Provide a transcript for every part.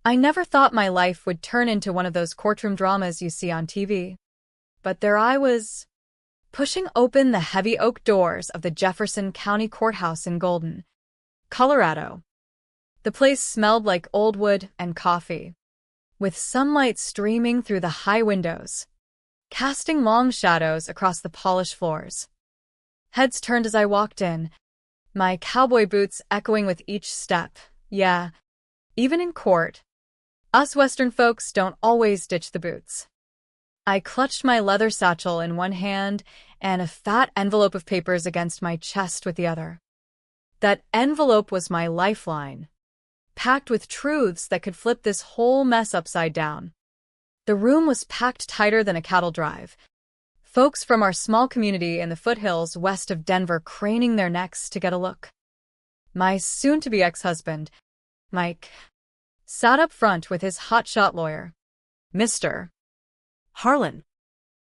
I never thought my life would turn into one of those courtroom dramas you see on TV. But there I was, pushing open the heavy oak doors of the Jefferson County Courthouse in Golden, Colorado. The place smelled like old wood and coffee, with sunlight streaming through the high windows, casting long shadows across the polished floors. Heads turned as I walked in, my cowboy boots echoing with each step. Yeah, even in court, us Western folks don't always ditch the boots. I clutched my leather satchel in one hand and a fat envelope of papers against my chest with the other. That envelope was my lifeline, packed with truths that could flip this whole mess upside down. The room was packed tighter than a cattle drive. Folks from our small community in the foothills west of Denver craning their necks to get a look. My soon-to-be ex-husband, Mike, sat up front with his hotshot lawyer, Mr. Harlan.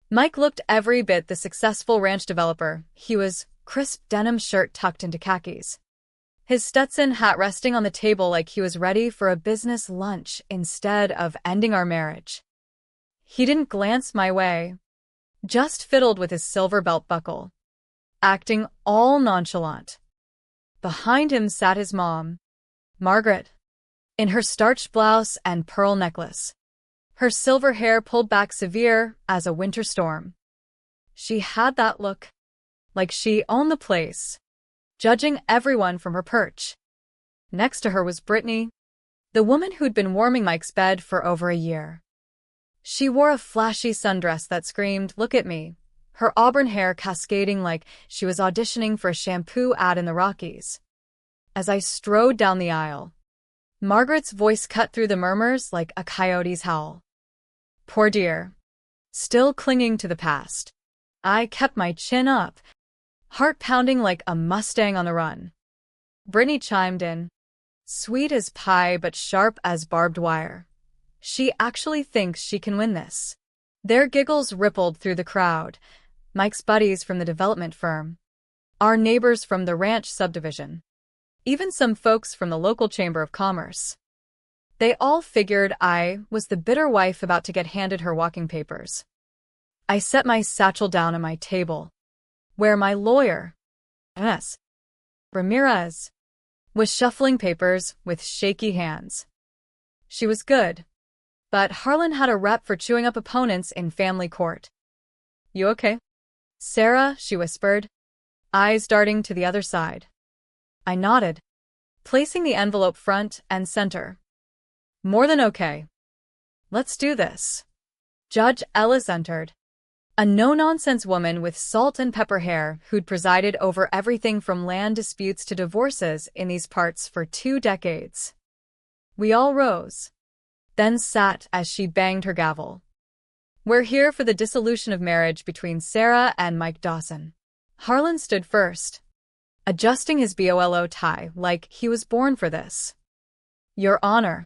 Mike looked every bit the successful ranch developer. He was crisp denim shirt tucked into khakis, his Stetson hat resting on the table like he was ready for a business lunch instead of ending our marriage. He didn't glance my way, just fiddled with his silver belt buckle, acting all nonchalant. Behind him sat his mom, Margaret, in her starched blouse and pearl necklace, her silver hair pulled back severe as a winter storm. She had that look, like she owned the place, judging everyone from her perch. Next to her was Brittany, the woman who'd been warming Mike's bed for over a year. She wore a flashy sundress that screamed, "Look at me," her auburn hair cascading like she was auditioning for a shampoo ad in the Rockies. As I strode down the aisle, Margaret's voice cut through the murmurs like a coyote's howl. Poor dear. Still clinging to the past. I kept my chin up, heart pounding like a Mustang on the run. Brittany chimed in, sweet as pie but sharp as barbed wire. She actually thinks she can win this. Their giggles rippled through the crowd. Mike's buddies from the development firm, our neighbors from the ranch subdivision, even some folks from the local chamber of commerce. They all figured I was the bitter wife about to get handed her walking papers. I set my satchel down on my table, where my lawyer, S. Ramirez, was shuffling papers with shaky hands. She was good, but Harlan had a rep for chewing up opponents in family court. You okay? Sarah, she whispered, eyes darting to the other side. I nodded, placing the envelope front and center. More than okay. Let's do this. Judge Ellis entered, a no-nonsense woman with salt and pepper hair who'd presided over everything from land disputes to divorces in these parts for 2 decades. We all rose, then sat as she banged her gavel. We're here for the dissolution of marriage between Sarah and Mike Dawson. Harlan stood first, adjusting his BOLO tie like he was born for this. Your Honor,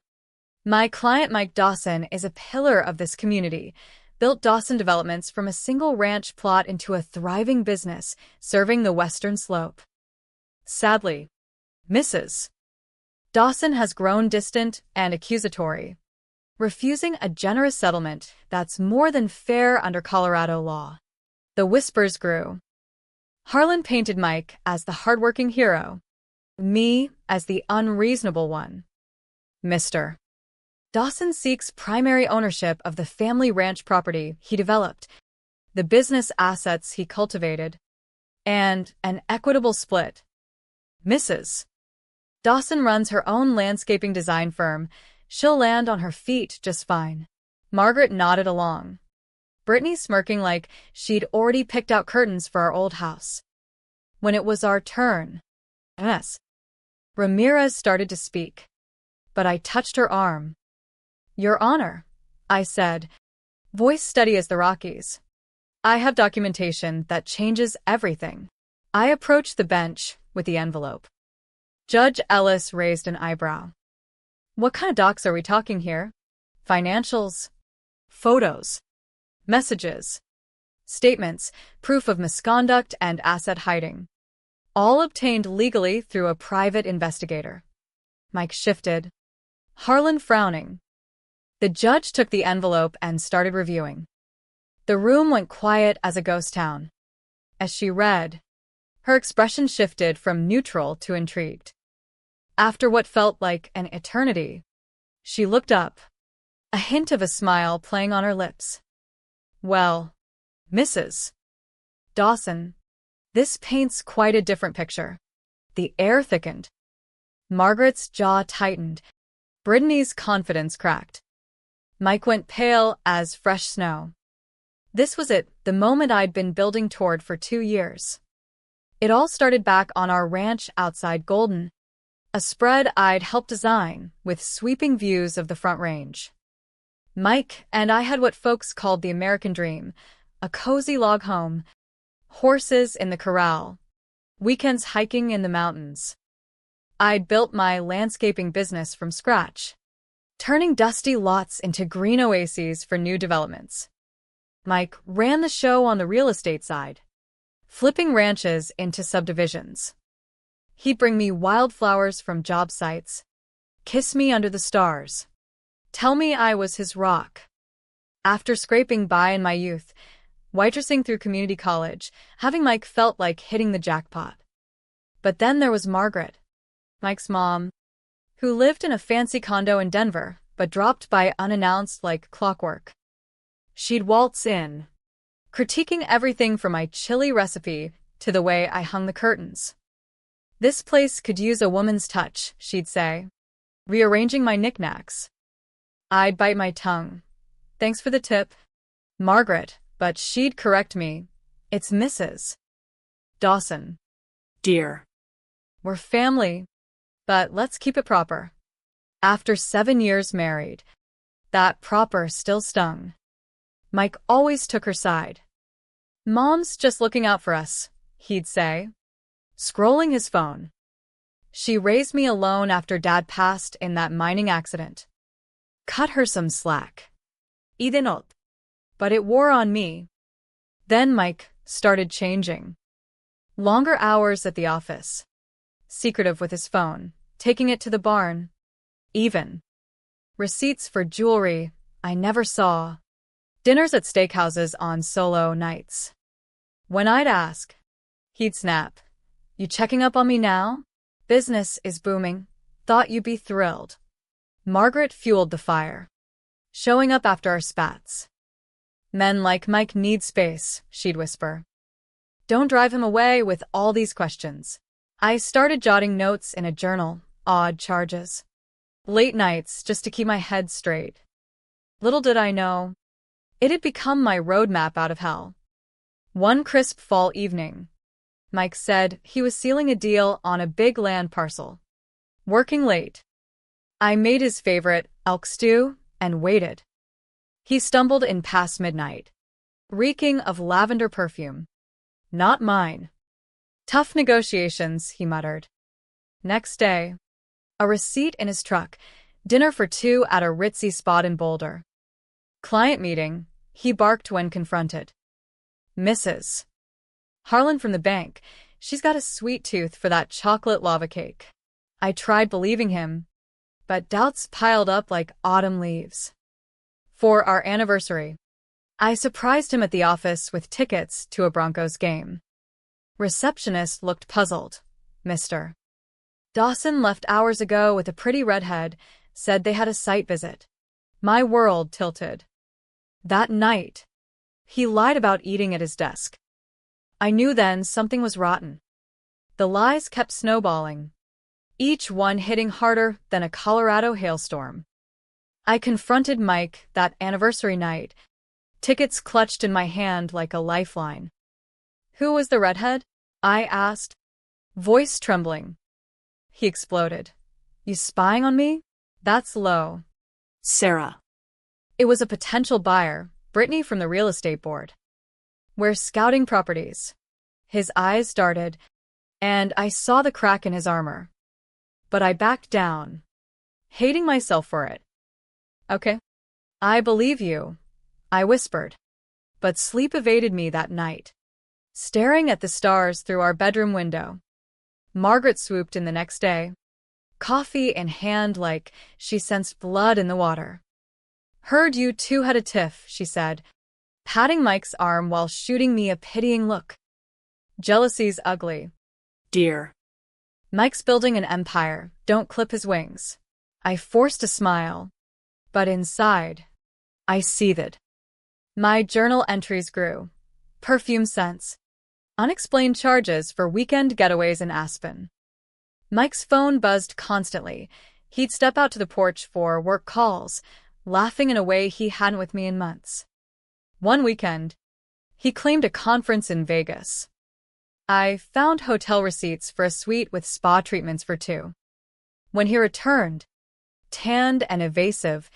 my client Mike Dawson is a pillar of this community, built Dawson Developments from a single ranch plot into a thriving business serving the western slope. Sadly, Mrs. Dawson has grown distant and accusatory, refusing a generous settlement that's more than fair under Colorado law. The whispers grew. Harlan painted Mike as the hardworking hero, me as the unreasonable one. Mr. Dawson seeks primary ownership of the family ranch property he developed, the business assets he cultivated, and an equitable split. Mrs. Dawson runs her own landscaping design firm. She'll land on her feet just fine. Margaret nodded along, Brittany smirking like she'd already picked out curtains for our old house. When it was our turn, S. Ramirez started to speak, but I touched her arm. Your Honor, I said, voice steady as the Rockies. I have documentation that changes everything. I approached the bench with the envelope. Judge Ellis raised an eyebrow. What kind of docs are we talking here? Financials? Photos? Messages? Statements, proof of misconduct and asset hiding. All obtained legally through a private investigator. Mike shifted, Harlan frowning. The judge took the envelope and started reviewing. The room went quiet as a ghost town. As she read, her expression shifted from neutral to intrigued. After what felt like an eternity, she looked up, a hint of a smile playing on her lips. Well, Mrs. Dawson, this paints quite a different picture. The air thickened. Margaret's jaw tightened. Brittany's confidence cracked. Mike went pale as fresh snow. This was it, the moment I'd been building toward for 2 years. It all started back on our ranch outside Golden, a spread I'd helped design with sweeping views of the Front Range. Mike and I had what folks called the American dream, a cozy log home, horses in the corral, weekends hiking in the mountains. I'd built my landscaping business from scratch, turning dusty lots into green oases for new developments. Mike ran the show on the real estate side, flipping ranches into subdivisions. He'd bring me wildflowers from job sites, kiss me under the stars, tell me I was his rock. After scraping by in my youth, waitressing through community college, having Mike felt like hitting the jackpot. But then there was Margaret, Mike's mom, who lived in a fancy condo in Denver, but dropped by unannounced like clockwork. She'd waltz in, critiquing everything from my chili recipe to the way I hung the curtains. This place could use a woman's touch, she'd say, rearranging my knickknacks. I'd bite my tongue. Thanks for the tip, Margaret, but she'd correct me. It's Mrs. Dawson. Dear. We're family, but let's keep it proper. After 7 years married, that proper still stung. Mike always took her side. Mom's just looking out for us, he'd say, scrolling his phone. She raised me alone after Dad passed in that mining accident. Cut her some slack. Idenot. But it wore on me. Then Mike started changing. Longer hours at the office. Secretive with his phone, taking it to the barn. Even receipts for jewelry I never saw. Dinners at steakhouses on solo nights. When I'd ask, he'd snap. You checking up on me now? Business is booming. Thought you'd be thrilled. Margaret fueled the fire, showing up after our spats. Men like Mike need space, she'd whisper. Don't drive him away with all these questions. I started jotting notes in a journal, odd charges. Late nights just to keep my head straight. Little did I know, it had become my roadmap out of hell. One crisp fall evening, Mike said he was sealing a deal on a big land parcel. Working late. I made his favorite, elk stew, and waited. He stumbled in past midnight, reeking of lavender perfume. Not mine. Tough negotiations, he muttered. Next day, a receipt in his truck, dinner for 2 at a ritzy spot in Boulder. Client meeting, he barked when confronted. Mrs. Harlan from the bank, she's got a sweet tooth for that chocolate lava cake. I tried believing him, but doubts piled up like autumn leaves. For our anniversary, I surprised him at the office with tickets to a Broncos game. Receptionist looked puzzled. Mr. Dawson left hours ago with a pretty redhead, said they had a site visit. My world tilted. That night, he lied about eating at his desk. I knew then something was rotten. The lies kept snowballing, each one hitting harder than a Colorado hailstorm. I confronted Mike that anniversary night, tickets clutched in my hand like a lifeline. Who was the redhead? I asked, voice trembling. He exploded. You spying on me? That's low. Sarah. It was a potential buyer, Brittany from the real estate board. We're scouting properties. His eyes darted, and I saw the crack in his armor. But I backed down, hating myself for it. Okay. I believe you, I whispered. But sleep evaded me that night. Staring at the stars through our bedroom window. Margaret swooped in the next day. coffee in hand like she sensed blood in the water. "Heard you two had a tiff," she said, patting Mike's arm while shooting me a pitying look. "Jealousy's ugly, dear." Mike's building an empire, don't clip his wings." I forced a smile, but inside, I seethed. My journal entries grew. Perfume scents. Unexplained charges for weekend getaways in Aspen. Mike's phone buzzed constantly. He'd step out to the porch for work calls, laughing in a way he hadn't with me in months. One weekend, he claimed a conference in Vegas. I found hotel receipts for a suite with spa treatments for two. When he returned, tanned and evasive,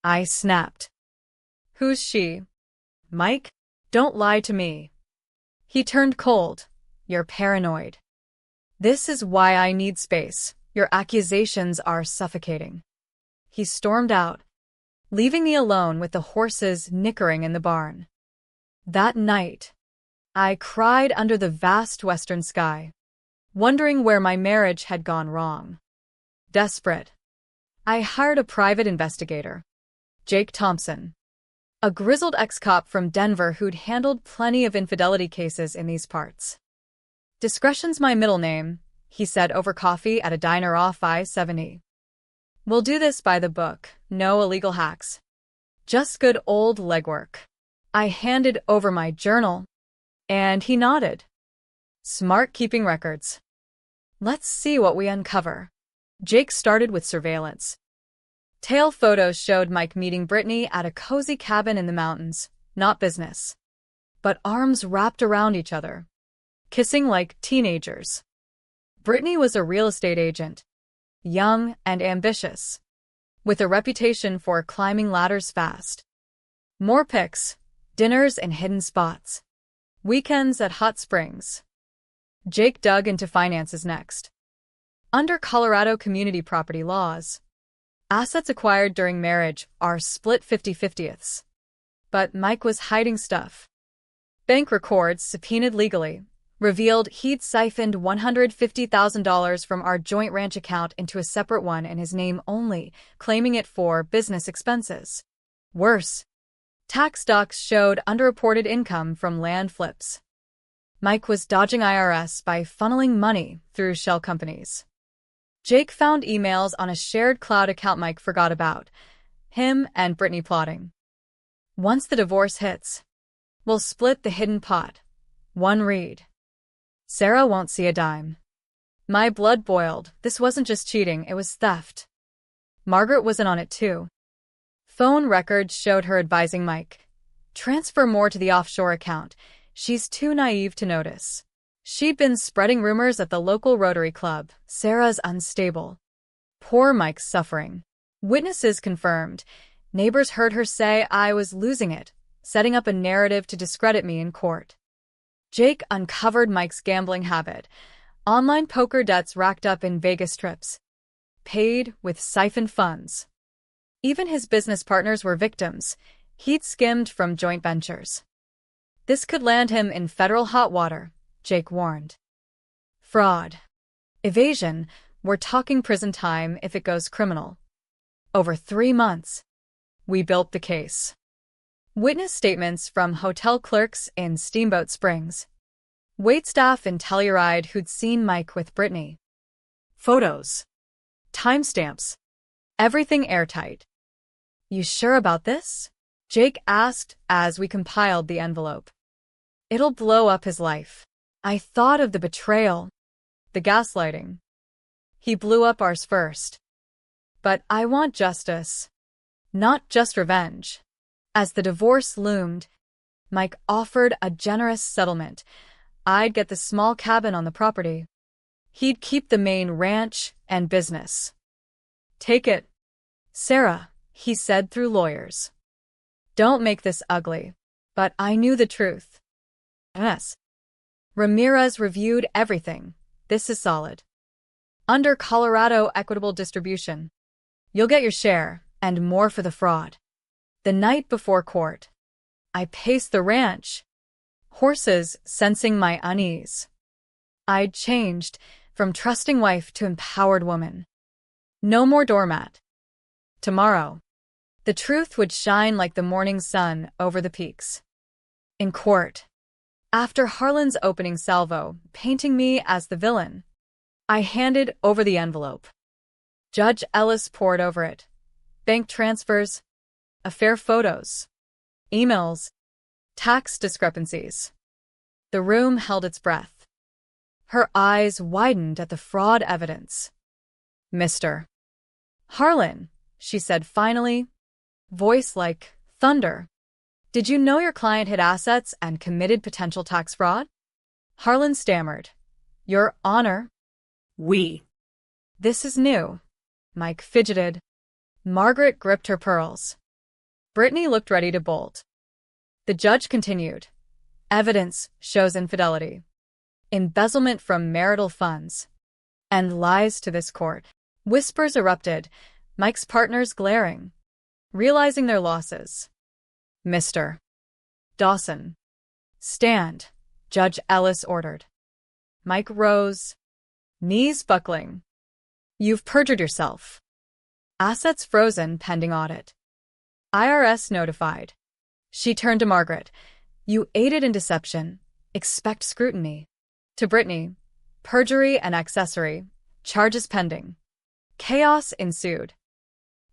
I snapped. "Who's she?" "Mike? Don't lie to me." He turned cold. "You're paranoid. This is why I need space. Your accusations are suffocating." He stormed out, leaving me alone with the horses nickering in the barn. That night, I cried under the vast western sky, wondering where my marriage had gone wrong. Desperate, I hired a private investigator, Jake Thompson, a grizzled ex-cop from Denver who'd handled plenty of infidelity cases in these parts. "Discretion's my middle name," he said over coffee at a diner off I-70. "We'll do this by the book, no illegal hacks. Just good old legwork." I handed over my journal, and he nodded. "Smart keeping records. Let's see what we uncover." Jake started with surveillance. Tail photos showed Mike meeting Brittany at a cozy cabin in the mountains, not business, but arms wrapped around each other, kissing like teenagers. Brittany was a real estate agent, young and ambitious, with a reputation for climbing ladders fast. More pics, dinners in hidden spots, weekends at hot springs. Jake dug into finances next. Under Colorado community property laws, assets acquired during marriage are split 50-50ths. But Mike was hiding stuff. Bank records, subpoenaed legally, revealed he'd siphoned $150,000 from our joint ranch account into a separate one in his name only, claiming it for business expenses. Worse, tax docs showed underreported income from land flips. Mike was dodging IRS by funneling money through shell companies. Jake found emails on a shared cloud account Mike forgot about, him and Brittany plotting. "Once the divorce hits, we'll split the hidden pot. One read. Sarah won't see a dime." My blood boiled. This wasn't just cheating, it was theft. Margaret was in on it too. Phone records showed her advising Mike, "Transfer more to the offshore account. She's too naive to notice." She'd been spreading rumors at the local Rotary Club. Sarah's unstable. Poor Mike's suffering. Witnesses confirmed. Neighbors heard her say I was losing it, setting up a narrative to discredit me in court. Jake uncovered Mike's gambling habit. Online poker debts racked up in Vegas trips. Paid with siphoned funds. Even his business partners were victims. He'd skimmed from joint ventures. This could land him in federal hot water, Jake warned. Fraud. Evasion. We're talking prison time if it goes criminal. Over 3 months. We built the case. Witness statements from hotel clerks in Steamboat Springs. Waitstaff in Telluride who'd seen Mike with Brittany. Photos. Timestamps. Everything airtight. "You sure about this?" Jake asked as we compiled the envelope. "It'll blow up his life." I thought of the betrayal, the gaslighting. He blew up ours first. But I want justice, not just revenge. As the divorce loomed, Mike offered a generous settlement. I'd get the small cabin on the property. He'd keep the main ranch and business. "Take it, Sarah," he said through lawyers. "Don't make this ugly." But I knew the truth. Yes. Ramirez reviewed everything. "This is solid. Under Colorado equitable distribution. You'll get your share, and more for the fraud." The night before court, I paced the ranch, horses sensing my unease. I'd changed from trusting wife to empowered woman. No more doormat. Tomorrow, the truth would shine like the morning sun over the peaks. In court, after Harlan's opening salvo, painting me as the villain, I handed over the envelope. Judge Ellis pored over it. Bank transfers, affair photos, emails, tax discrepancies. The room held its breath. Her eyes widened at the fraud evidence. Mr. Harlan, she said finally, voice like thunder. Did you know your client hid assets and committed potential tax fraud? Harlan stammered. Your Honor. We. This is new. Mike fidgeted. Margaret gripped her pearls. Brittany looked ready to bolt. The judge continued. Evidence shows infidelity, embezzlement from marital funds, and lies to this court. Whispers erupted, Mike's partners glaring, realizing their losses. Mr. Dawson. Stand, Judge Ellis ordered. Mike rose, knees buckling. You've perjured yourself. Assets frozen pending audit. IRS notified. She turned to Margaret. You aided in deception. Expect scrutiny. To Brittany, perjury and accessory, charges pending. Chaos ensued.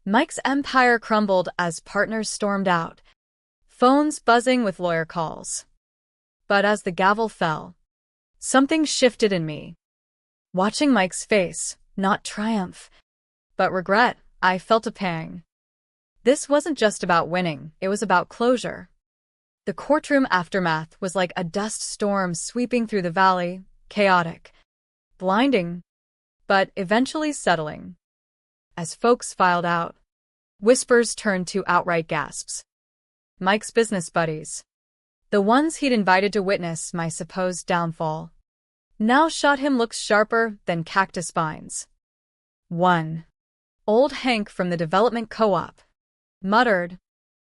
Mike's empire crumbled as partners stormed out, phones buzzing with lawyer calls. But as the gavel fell, something shifted in me. Watching Mike's face, not triumph, but regret, I felt a pang. This wasn't just about winning, it was about closure. The courtroom aftermath was like a dust storm sweeping through the valley, chaotic, blinding, but eventually settling. As folks filed out, whispers turned to outright gasps. Mike's business buddies, the ones he'd invited to witness my supposed downfall, now shot him looks sharper than cactus spines. One, old Hank from the development co-op, muttered,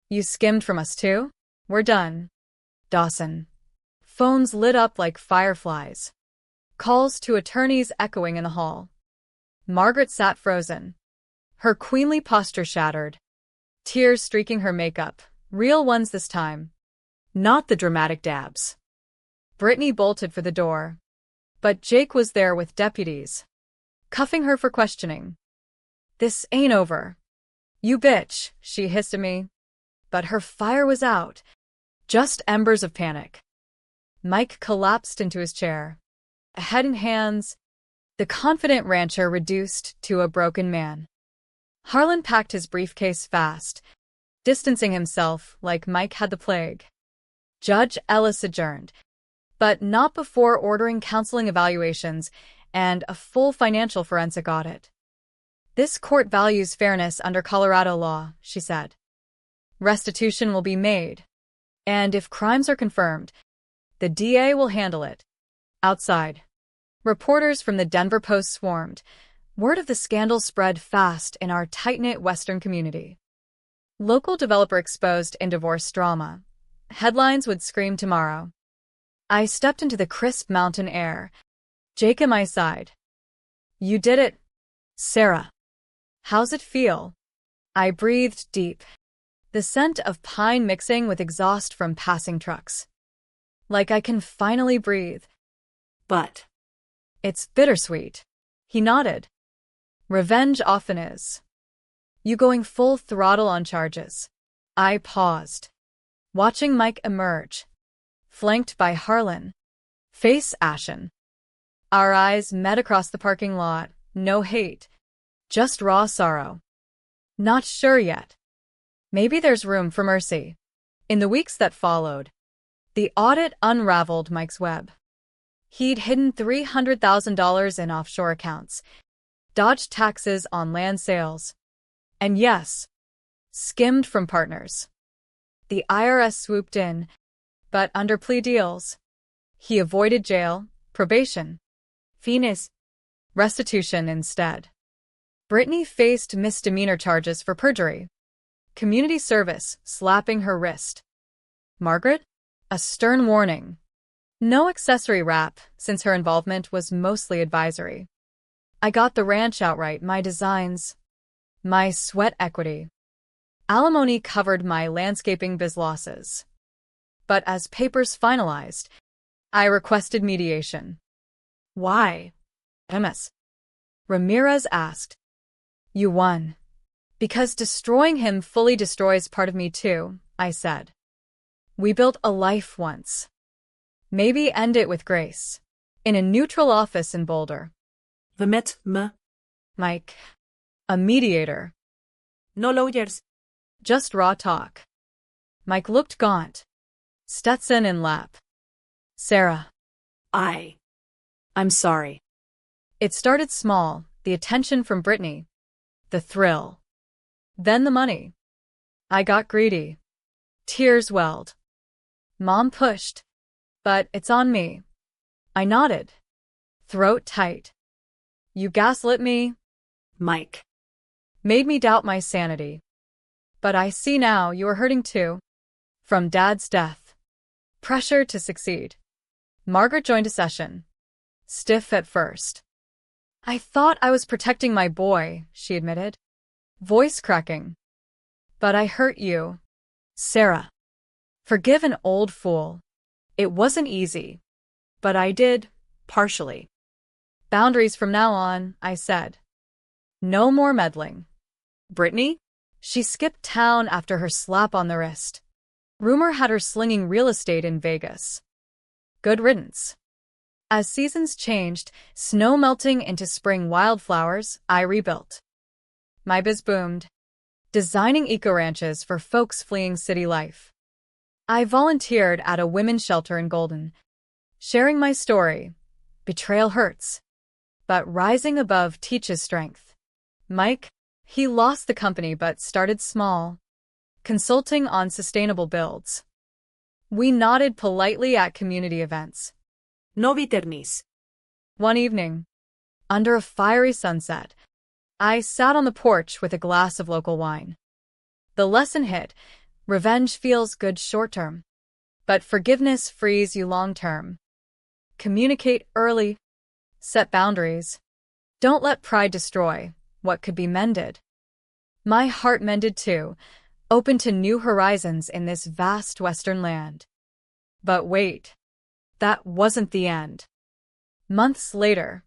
You skimmed from us too? We're done. Dawson. Phones lit up like fireflies. Calls to attorneys echoing in the hall. Margaret sat frozen. Her queenly posture shattered. Tears streaking her makeup. Real ones this time. Not the dramatic dabs. Brittany bolted for the door. But Jake was there with deputies, cuffing her for questioning. This ain't over. You bitch, she hissed at me. But her fire was out. Just embers of panic. Mike collapsed into his chair. Head in hands, the confident rancher reduced to a broken man. Harlan packed his briefcase fast, distancing himself like Mike had the plague. Judge Ellis adjourned, but not before ordering counseling evaluations and a full financial forensic audit. This court values fairness under Colorado law, she said. Restitution will be made, and if crimes are confirmed, the DA will handle it. Outside, reporters from the Denver Post swarmed. Word of the scandal spread fast in our tight-knit Western community. Local developer exposed in divorce drama. Headlines would scream tomorrow. I stepped into the crisp mountain air. Jake at my side. You did it, Sarah. How's it feel? I breathed deep. The scent of pine mixing with exhaust from passing trucks. Like I can finally breathe. But it's bittersweet. He nodded. Revenge often is. You going full throttle on charges. I paused, watching Mike emerge, flanked by Harlan, face ashen. Our eyes met across the parking lot, no hate, just raw sorrow. Not sure yet. Maybe there's room for mercy. In the weeks that followed, the audit unraveled Mike's web. He'd hidden $300,000 in offshore accounts, dodged taxes on land sales, and yes, skimmed from partners. The IRS swooped in, but under plea deals, he avoided jail, probation, finis, restitution instead. Brittany faced misdemeanor charges for perjury, community service slapping her wrist. Margaret? A stern warning. No accessory rap, since her involvement was mostly advisory. I got the ranch outright, my designs, my sweat equity. Alimony covered my landscaping biz losses. But as papers finalized, I requested mediation. Why? MS. Ramirez asked. You won. Because destroying him fully destroys part of me too, I said. We built a life once. Maybe end it with grace. In a neutral office in Boulder. We met me. Mike. A mediator. No lawyers. Just raw talk. Mike looked gaunt. Stetson in lap. Sarah. I'm sorry. It started small, the attention from Brittany. The thrill. Then the money. I got greedy. Tears welled. Mom pushed. But it's on me. I nodded. Throat tight. You gaslit me. Mike. Made me doubt my sanity. But I see now you are hurting too. From Dad's death. Pressure to succeed. Margaret joined a session. Stiff at first. I thought I was protecting my boy, she admitted. Voice cracking. But I hurt you. Sarah. Forgive an old fool. It wasn't easy. But I did, partially. Boundaries from now on, I said. No more meddling. Brittany? She skipped town after her slap on the wrist. Rumor had her slinging real estate in Vegas. Good riddance. As seasons changed, snow melting into spring wildflowers, I rebuilt. My biz boomed. Designing eco-ranches for folks fleeing city life. I volunteered at a women's shelter in Golden. Sharing my story. Betrayal hurts. But rising above teaches strength. Mike? He lost the company but started small. Consulting on sustainable builds. We nodded politely at community events. No bitterness. One evening, under a fiery sunset, I sat on the porch with a glass of local wine. The lesson hit: revenge feels good short-term, but forgiveness frees you long-term. Communicate early. Set boundaries. Don't let pride destroy what could be mended. My heart mended too, open to new horizons in this vast western land. But wait. That wasn't the end. Months later,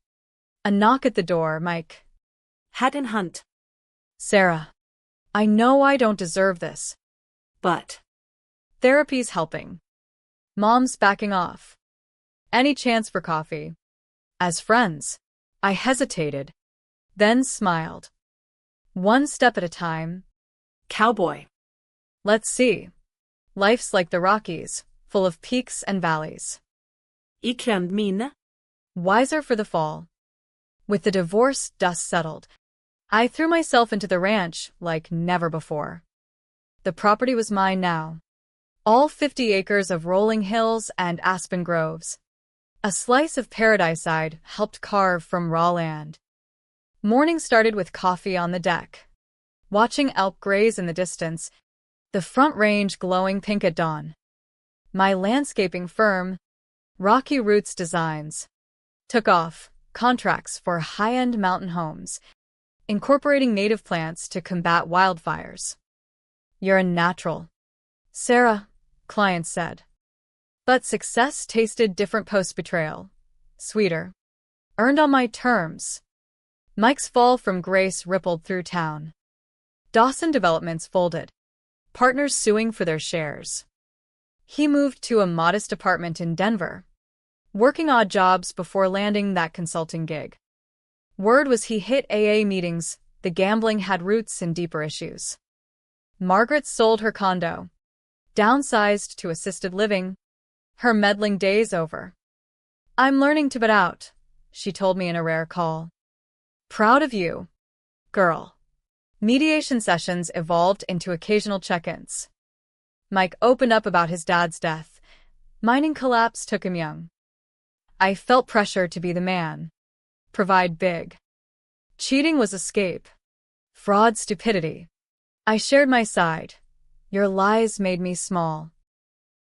a knock at the door, Mike. Hat in Hunt. Sarah. I know I don't deserve this. But. Therapy's helping. Mom's backing off. Any chance for coffee? As friends. I hesitated. Then smiled. One step at a time. Cowboy. Let's see. Life's like the Rockies, full of peaks and valleys. Ikland mine. Wiser for the fall. With the divorce dust settled, I threw myself into the ranch like never before. The property was mine now. All 50 acres of rolling hills and aspen groves. A slice of paradise I'd helped carve from raw land. Morning started with coffee on the deck. Watching elk graze in the distance, the front range glowing pink at dawn. My landscaping firm, Rocky Roots Designs, took off contracts for high-end mountain homes, incorporating native plants to combat wildfires. You're a natural. Sarah, clients said. But success tasted different post-betrayal. Sweeter. Earned on my terms. Mike's fall from grace rippled through town. Dawson Developments folded. Partners suing for their shares. He moved to a modest apartment in Denver, working odd jobs before landing that consulting gig. Word was he hit AA meetings, the gambling had roots in deeper issues. Margaret sold her condo. Downsized to assisted living. Her meddling days over. I'm learning to butt out, she told me in a rare call. Proud of you, girl. Mediation sessions evolved into occasional check-ins. Mike opened up about his dad's death. Mining collapse took him young. I felt pressure to be the man. Provide big. Cheating was escape. Fraud stupidity. I shared my side. Your lies made me small.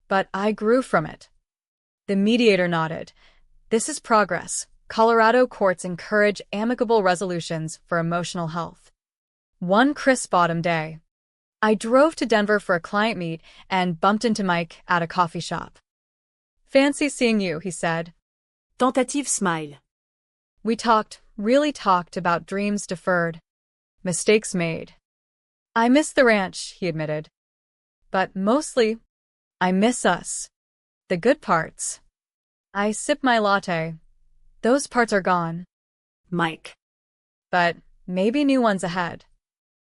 But I grew from it. The mediator nodded. This is progress, Colorado courts encourage amicable resolutions for emotional health. One crisp autumn day, I drove to Denver for a client meet and bumped into Mike at a coffee shop. "Fancy seeing you," he said. Tentative smile. We really talked about dreams deferred, mistakes made. "I miss the ranch," he admitted. "But mostly, I miss us. The good parts." I sip my latte. "Those parts are gone. Mike. But maybe new ones ahead."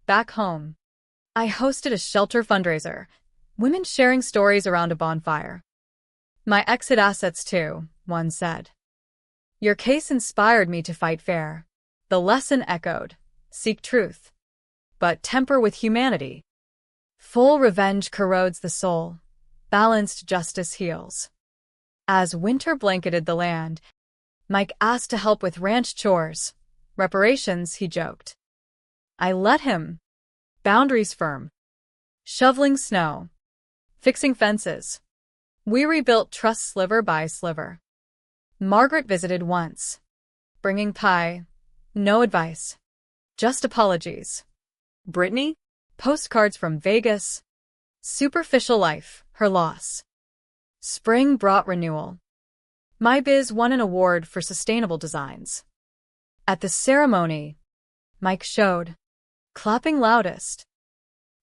Back home, I hosted a shelter fundraiser, women sharing stories around a bonfire. "My ex had assets too," one said. "Your case inspired me to fight fair." The lesson echoed: seek truth, but temper with humanity. Full revenge corrodes the soul, balanced justice heals. As winter blanketed the land, Mike asked to help with ranch chores. Reparations, he joked. I let him. Boundaries firm. Shoveling snow. Fixing fences. We rebuilt trust sliver by sliver. Margaret visited once, bringing pie. No advice. Just apologies. Brittany? Postcards from Vegas. Superficial life, her loss. Spring brought renewal. My biz won an award for sustainable designs. At the ceremony, Mike showed, clapping loudest.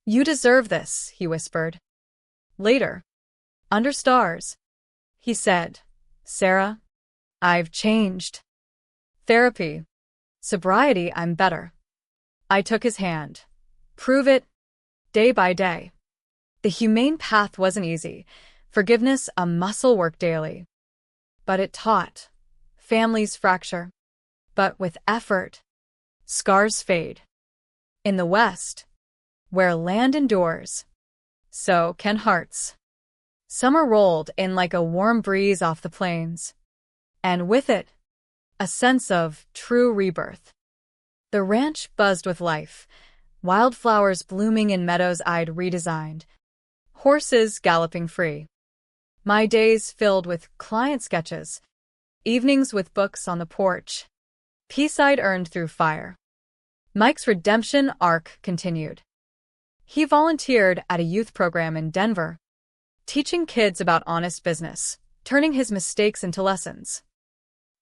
"You deserve this," he whispered. Later, under stars, he said, "Sarah, I've changed. Therapy, sobriety, I'm better." I took his hand. Prove it, day by day. The humane path wasn't easy, forgiveness a muscle work daily. But it taught. Families fracture. But with effort, scars fade. In the West, where land endures, so can hearts. Summer rolled in like a warm breeze off the plains, and with it, a sense of true rebirth. The ranch buzzed with life, wildflowers blooming in meadows I'd redesigned, horses galloping free. My days filled with client sketches, evenings with books on the porch, peace I'd earned through fire. Mike's redemption arc continued. He volunteered at a youth program in Denver, teaching kids about honest business, turning his mistakes into lessons.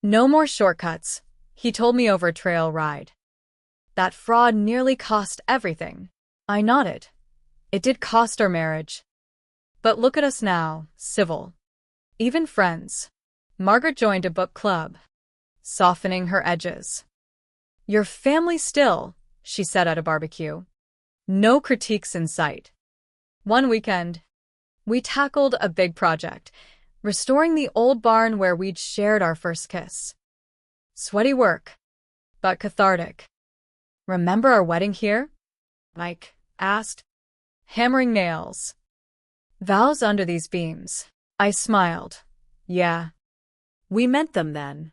No more shortcuts, he told me over a trail ride. That fraud nearly cost everything. I nodded. It did cost our marriage. But look at us now, civil. Even friends. Margaret joined a book club, softening her edges. "Your family still," she said at a barbecue. No critiques in sight. One weekend, we tackled a big project, restoring the old barn where we'd shared our first kiss. Sweaty work, but cathartic. "Remember our wedding here?" Mike asked, hammering nails. "Vows under these beams." I smiled. "Yeah." We meant them then.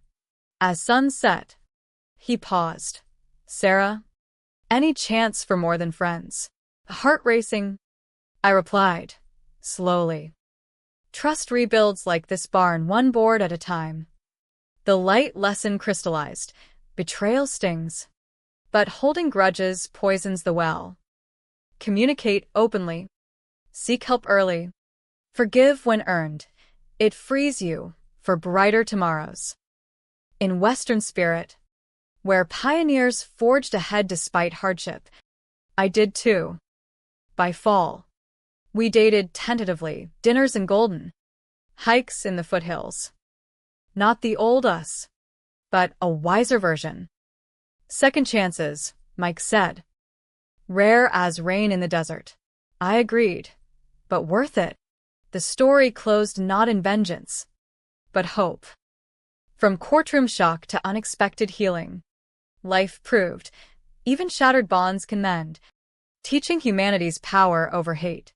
As sun set, he paused. "Sarah, any chance for more than friends?" Heart racing, I replied, slowly. "Trust rebuilds like this barn, one board at a time." The light lesson crystallized. Betrayal stings, but holding grudges poisons the well. Communicate openly. Seek help early. Forgive when earned. It frees you for brighter tomorrows. In Western spirit, where pioneers forged ahead despite hardship, I did too. By fall, we dated tentatively, dinners in Golden, hikes in the foothills. Not the old us, but a wiser version. Second chances, Mike said. Rare as rain in the desert. I agreed, but worth it. The story closed not in vengeance, but hope. From courtroom shock to unexpected healing, life proved, even shattered bonds can mend, teaching humanity's power over hate.